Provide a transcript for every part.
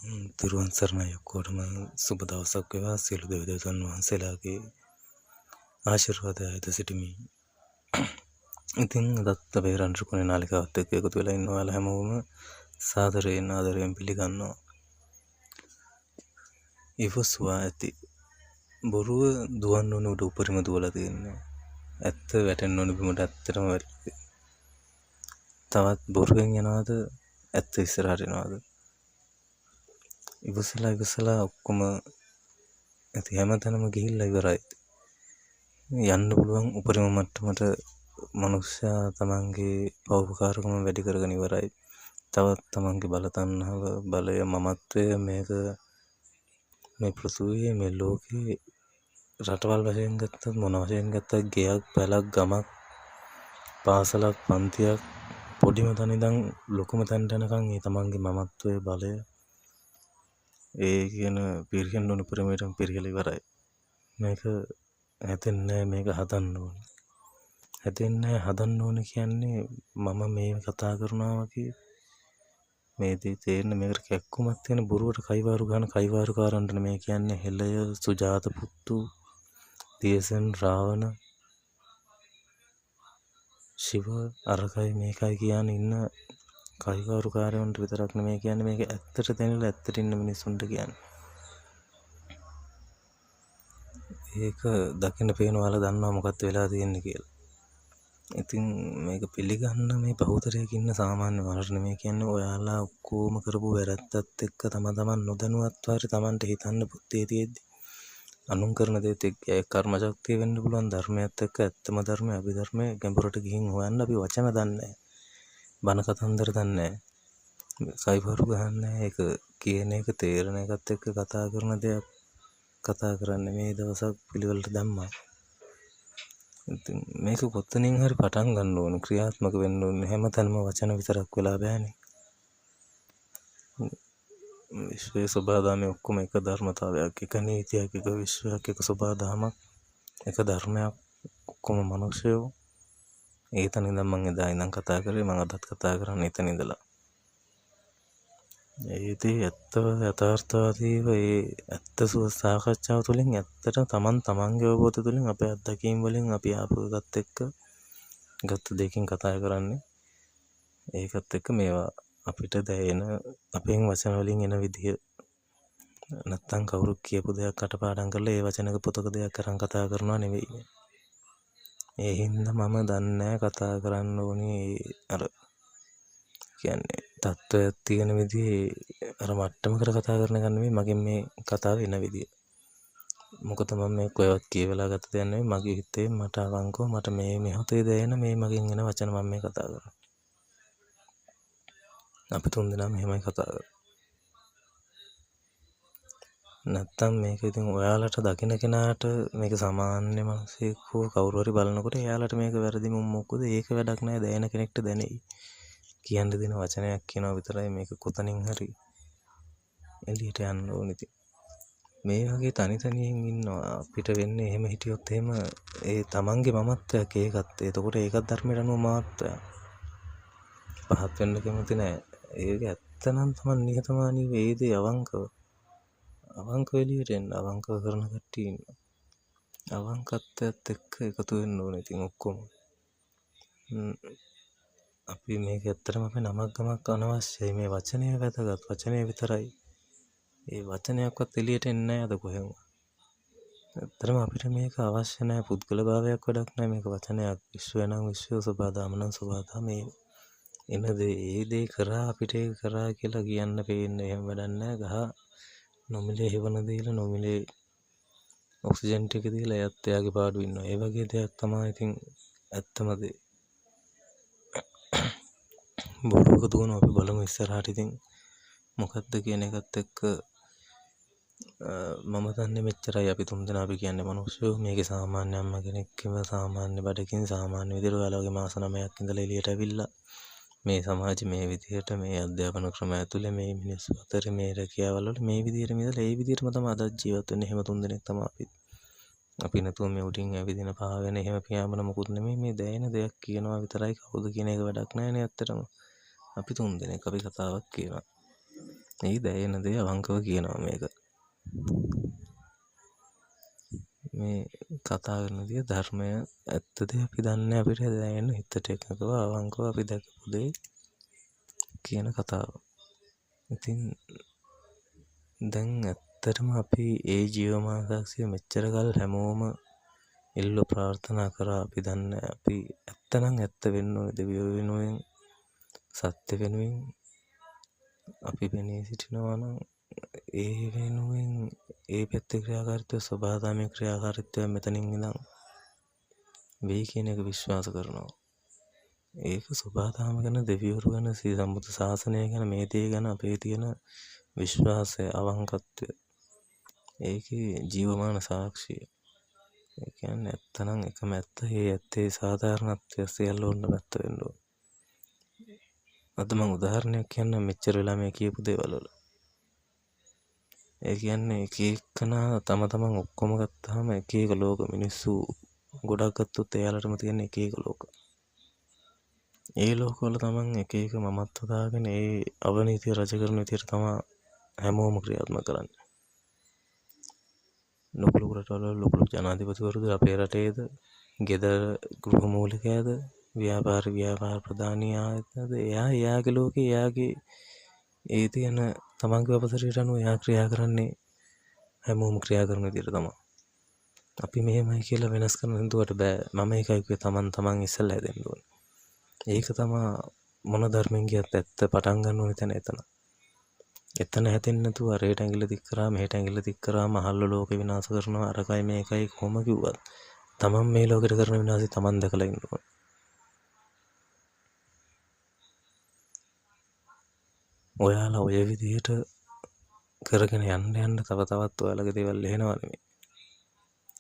තිරුවන් සරණයි ඔක්කොටම සුබ දවසක් වේවා සියලු දෙවි දෙවියන් වහන්සේලාගේ ආශිර්වාදයද සිටිමි. ඉතින් අදත් අපේ රන්රුකුණේ නාලිකාවත් එක්ක එකතු වෙලා ඉන්න ඔයාලා හැමෝම සාදරයෙන් ආදරයෙන් පිළිගන්නවා. ඉවසුවා ඇති. බොරුව දුවන්න ඕන උඩ උපරිම දුවලා තියෙන්නේ. ඇත්ත වැටෙන්න ඕන බිමට ඇත්තටම වැටෙන්නේ. තවත් බොරුවෙන් යනවාද ඇත්ත ඉස්සරහට එනවාද? ඉවසලා ඔක්කොම ඇති හැමතැනම ගිහිල්ලා ඉවරයි. යන්න පුළුවන් උපරිම මට්ටමට මනුෂ්‍යයා තමන්ගේ පෞපකාරකම වැඩි කරගෙන ඉවරයි. තවත් තමන්ගේ බල තණ්හාව, බලය, මමත්වය මේක මේ පෘථුවියේ මේ ලෝකේ රටවල් වශයෙන් ගත්තත් මොන වශයෙන් ගත්තත් ගෙයක්, පැලක්, ගමක්, පාසලක්, පන්තියක් පොඩිම තැන ඉඳන් ලොකුම තැනට යනකම් ඒ තමන්ගේ මමත්වයේ බලය ඒ කියන පිරිහෙන්න ඕන උපරිමයටම පිරිහලා ඉවරයි. මේක හැදෙන්නේ මේක හදන්න ඕනේ. හැදෙන්නේ හදන්න ඕනේ කියන්නේ මම මේ කතා කරනවා වගේ මේ දේ තේරෙන මේකට කැක්කුමක් තියෙන බොරුවට කයිවාරු ගන්න කයිවාරුකාරන්ට මේ කියන්නේ හෙළය, සුජාත පුත්තු, තියසන්, රාවණ, ශිව අරකයි මේකයි කියන ඉන්න කයිවාරුකාරයන්ට විතරක් නෙමෙයි කියන්නේ මේක ඇත්තට දැනලා ඇත්තට ඉන්න මිනිස්සුන්ට කියන්නේ. ඒක දකින්න පේන ඔයාලා දන්නවා මොකක්ද වෙලා තියෙන්නේ කියලා. ඉතින් මේක පිළිගන්න මේ බහුතරයක ඉන්න සාමාන්‍ය වරට නෙමෙයි කියන්නේ ඔයාලා ඔක්කොම කරපු වැරද්දත් එක්ක තමන් නොදැනුවත්ව හරි තමන්ට හිතන්න පුත්තේ තියෙද්දි අනුන් කරන දේත් එක්ක කර්ම ශක්තිය වෙන්න පුළුවන් ධර්මයත් එක්ක ඇත්තම ධර්මය අභිධර්මයේ ගැඹුරට ගිහින් හොයන්න අපි වචන දන්නේ නැහැ. බණ කතන්දර දන්නේ නැහැ. කයිවරු ගහන්නේ ඒක කියන එක තේරෙන එකත් එක්ක කතා කරන දෙයක් කතා කරන්නේ මේ දවසක් පිළිවෙලට දැම්මා. ඉතින් මේක කොතනින් හරි පටන් ගන්න ඕනේ ක්‍රියාත්මක වෙන්න ඕනේ හැමතැනම වචන විතරක් වෙලා බෑනේ. විශ්වයේ සබදාමේ ඔක්කොම එක ධර්මතාවයක්, එක නීතියක්, එක විශ්වයක්, එක සබදාමක්, එක ධර්මයක් ඔක්කොම මිනිස්සුયો. ඒතන ඉඳන් මම එදා ඉඳන් කතා කරේ මම අදත් කතා කරන්නේ එතන ඉඳලා. ඒදී ඇත්ත යථාර්ථවාදීව ඒ ඇත්ත සාකච්ඡාව තුළින් ඇත්තට තමන්ගේ අවබෝධය තුළින් අපේ අත්දැකීම් වලින් අපි ආපු එකත් එක්ක ගත්ත දෙකකින් කතා කරන්නේ. ඒකත් එක්ක මේවා අපිට දැනෙන අපෙන් වචන වලින් එන විදිය නැත්තම් කවුරු කියපු දෙයක් කටපාඩම් කරලා ඒ වචනක පොතක දෙයක් අරන් කතා කරනවා නෙවෙයි. ඒ හින්දා මම දන්නේ කතා කරන්න ඕනේ අර කියන්නේ තත්ත්වයක් තියෙන විදිහේ අර මට්ටමකට කතා කරන එක නෙමෙයි මගෙන් මේ කතාව එන විදිය. මොකද මම මේ කොහෙවත් කියවලා ගත්ත දෙයක් නෙමෙයි මගේ හිතේ මට අවංකව මට මේ මොහොතේ දැනෙන මේ මගෙන් එන වචන මම මේ කතා කරන්නේ. අපි තුන්දෙනා මෙහෙමයි කතා කරන්නේ. නැත්තම් මේක ඉතින් ඔයාලට දකින්න කෙනාට මේක සාමාන්‍ය මිනිහෙක් හෝ කවුරු හරි බලනකොට එයාලට මේක වැරදි මොකද ඒක වැඩක් නෑ දැනෙන කෙනෙක්ට දැනෙයි. කියන්න දෙන වචනයක් කියනවා විතරයි මේක කොතනින් හරි එළියට යන්න ඕනේ. ඉතින් මේ වගේ තනියෙන් ඉන්නවා අපිට වෙන්නේ එහෙම හිටියොත් එහෙම ඒ තමන්ගේ මමත්වයක් ඒකත් එතකොට ඒකත් ධර්මයට අනුව මමත්වයක් පහත් වෙන්න කැමති නෑ. ඒක ඇත්තනම් තමන් නිහතමානී වේදී අවංක එළියට එන්න අවංකව කරන කට්ටිය ඉන්නවා. අවංකත්වයට එක්ක එකතු වෙන්න ඕනේ. ඉතින් ඔක්කොම අපි මේක ඇත්තටම අපේ නමක් ගමක් අනවශ්‍යයි. මේ වචනය වැදගත්. වචනය විතරයි. ඒ වචනයක්වත් එළියට එන්නේ නැහැ අද කොහෙම. ඇත්තටම අපිට මේක අවශ්‍ය නැහැ. පුද්ගල භාවයක් වැඩක් නැහැ. මේක වචනයක්. විශ්වය නම් විශ්වය, සබදාම නම් සබදාම. මේ එන ඒ දේ කරා අපිට ඒක කරා කියලා කියන්න පේන්නේ එහෙම වැඩක් නැහැ. ගහ නොමිලේ හෙවන දීලා නොමිලේ ඔක්සිජන් ටික දීලා එයත් එයාගේ පාඩු ඉන්නවා. ඒ වගේ දෙයක් තමයි ඉතින් ඇත්තම දේ. බොරුවක දුවන අපි බලමු ඉස්සරහට ඉතින් මොකද්ද කියන එකත් එක්ක මම දන්නේ මෙච්චරයි. අපි තුන්දෙනා අපි කියන්නේ මිනිස්සු මේකේ සාමාන්‍ය අම්ම කෙනෙක් කිව්ව සාමාන්‍ය බඩකින් සාමාන්‍ය විදිහට ඔයාලා වගේ මාස 9ක් ඉඳලා එළියට ඇවිල්ලා මේ සමාජෙ මේ විදිහට මේ අධ්‍යාපන ක්‍රම ඇතුලේ මේ මිනිස්සු අතර මේ රැකියාවල් වල මේ විදිහට ඉඳලා ඒ විදිහටම තමයි අද ජීවත් වෙන්නේ. එහෙම තුන්දෙනෙක් තමයි අපි නැතුව මේ උඩින් ඇවිදින පාවෙන එහෙම පියාඹන මොකුත් නෙමෙයි. මේ දැනෙන දෙයක් කියනවා විතරයි. කවුද කියන එක වැඩක් නැහැ නේ ඇත්තටම. අපි තුන්දෙනෙක් අපි කතාවක් කියනවා. ඒ දැයෙන දේ අවංකව කියනවා මේක. මේ කතා කරන දේ ධර්මය ඇත්තද අපි දන්නේ අපිට දැනෙන හිතට එකඟව අවංකව අපි දැකපු දේ කියන කතාව. ඉතින් දැන් ඇත්තටම අපි ඒ ජීවමාන සාක්ෂිය මෙච්චර කල් හැමෝම එල්ල ප්‍රාර්ථනා කරා අපි දන්නේ අපි ඇත්තනම් ඇත්ත වෙන්න ඕනේ දෙවියෝ වෙනුවෙන් සත්‍ය වෙනුවෙන් අපි පෙනී සිටිනවා නම් ඒ වෙනුවෙන් ඒ පැත්තේ ක්‍රියාකාරීත්වය ස්වභාවධර්මයේ ක්‍රියාකාරීත්වය මෙතනින් ඉඳන් වෙයි කියන එක විශ්වාස කරනවා. ඒක ස්වභාවධර්ම ගැන දෙවිවරු ගැන සී සම්බුද්ධ ශාසනය ගැන මේ දේ ගැන අපේ තියෙන විශ්වාසය අවංකත්වය ඒකේ ජීවමාන සාක්ෂිය. ඒ කියන්නේ ඇත්තනම් එකම ඇත්ත ඒ ඇත්තේ සාධාරණත්වය සියල්ලෝන්න පැත්ත වෙන්න ඕන. අද මම උදාහරණයක් කියන්න මෙච්චර වෙලා මේ කියපු දේවල් වල. ඒ කියන්නේ එක එකනා තම තමන් ඔක්කොම ගත්තාම එක එක ලෝක මිනිස්සු ගොඩක් ගත්තොත් එයාලටම තියෙන එක එක ලෝක. ඒ ලෝකවල තමන් එක එක මමත්ව දාගෙන ඒ අවනීතිය රජ කරන විදියට තමයි හැමෝම ක්‍රියාත්මක කරන්නේ. ලොකු රටවල ලොකු ජනාධිපතිවරුද අපේ රටේද ගෙදර ගෘහ මූලිකයද ව්‍යාපාර ප්‍රධානී ආයතනද එයාගේ ලෝකේ එයාගේ ඒ තියෙන තමන්ගේ අවසරයට අනුව එයා ක්‍රියා කරන්නේ හැමෝම ක්‍රියා කරන විදිහට තමයි. අපි මෙහෙමයි කියලා වෙනස් කරන්න හිතුවට බෑ. මම ඒකයි කිව්වේ තමන් ඉස්සෙල්ලා හැදෙන්න ඕනේ. ඒක තමයි මොන ධර්මෙන් කියත් ඇත්ත පටන් ගන්න ඕනේ තැන එතන. එතන හැදෙන්නේ නැතුව අරයට ඇඟිල්ල දික් කරා මෙහෙට ඇඟිල්ල දික් කරා මහල්ල ලෝකේ විනාශ කරනවා අරකයි මේකයි කොහොම කිව්වත් තමන් මේ ලෝකෙට කරන විනාශය තමන් දැකලා ඉන්න ඕනේ. ඔයාලා ඔය විදිහට කරගෙන යන්න තව තවත් ඔයාලගේ දේවල් ලෙහෙනවා නෙමෙයි.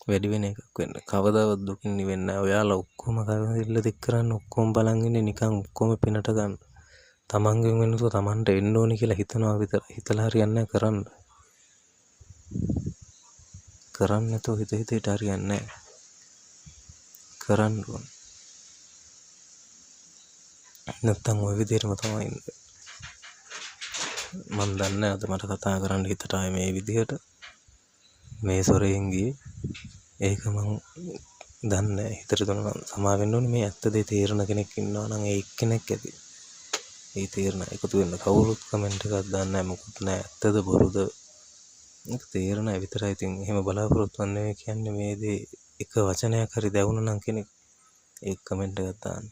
වැඩි වෙන එකක් වෙන්න. කවදාවත් දුකින් නිවෙන්නේ නැහැ. ඔයාලා ඔක්කොම කරගෙන දික් කරන්න ඔක්කොම බලන් ඉන්නේ නිකන් ඔක්කොම පිනට ගන්න. තමන්ගෙන් වෙනසෝ තමන්ට එන්න ඕනේ කියලා හිතනවා විතර. හිතලා හරියන්නේ නැහැ කරන්න. කරන්න නැතුව හිත හරියන්නේ නැහැ. කරන්න ඕනේ. නැත්තම් ওই විදිහටම තමයි ඉන්නේ. මම දන්නේ අද මට කතා කරන්න හිතට ආයේ මේ විදිහට මේ සොරෙන් ගියේ ඒක මම දන්නේ හිතට දුන්න සමා වෙන්න ඕනේ මේ ඇත්ත දේ තේරෙන කෙනෙක් ඉන්නවා නම් ඒ එක්කෙනෙක් ඇති. ඒ තේරෙන එකතු වෙන්න කවුරුත් කමෙන්ට් එකක් දාන්න නැහැ මොකුත් නැහැ ඇත්තද බොරුද ඒක තේරෙන විතරයි. ඉතින් එහෙම බලාපොරොත්තු වෙන්නේ කියන්නේ මේ දේ එක වචනයක් හරි දැවුණා නම් කෙනෙක් ඒ කමෙන්ට් එකක් දාන්න.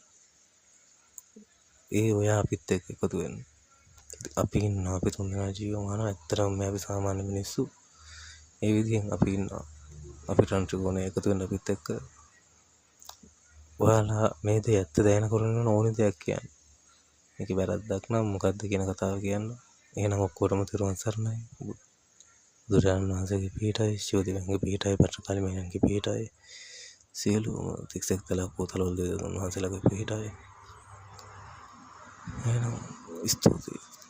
ඒ ඔයා අපිත් එක්ක එකතු වෙන්න. අපි ඉන්නවා අපි තුන්දෙනා ජීවමානව ඇත්තටම මේ අපි සාමාන්‍ය මිනිස්සු ඒ විදිහෙන් අපි ඉන්නවා. අපි රන්ට්‍රිගෝනේ එකතු වෙන්න අපිත් එක්ක ඔයාලා මේ දේ ඇත්ත දැන කරන ඕනේ දෙයක් කියන්නේ. මේක වැරද්දක් නම් මොකද්ද කියන කතාව කියන්න. එහෙනම් ඔක්කොටම තිරුවන් සරණයි. බුදුරජාණන් වහන්සේගේ පීඨයි ශිවදෙවියන්ගේ පීඨයි පට්ටකාලිමයන්ගේ පීඨයි සියලුම තික්සෙක් තල පොතලවල දෙවියන් වහන්සේලාගේ පීඨයි. එහෙනම් ස්තුතියි.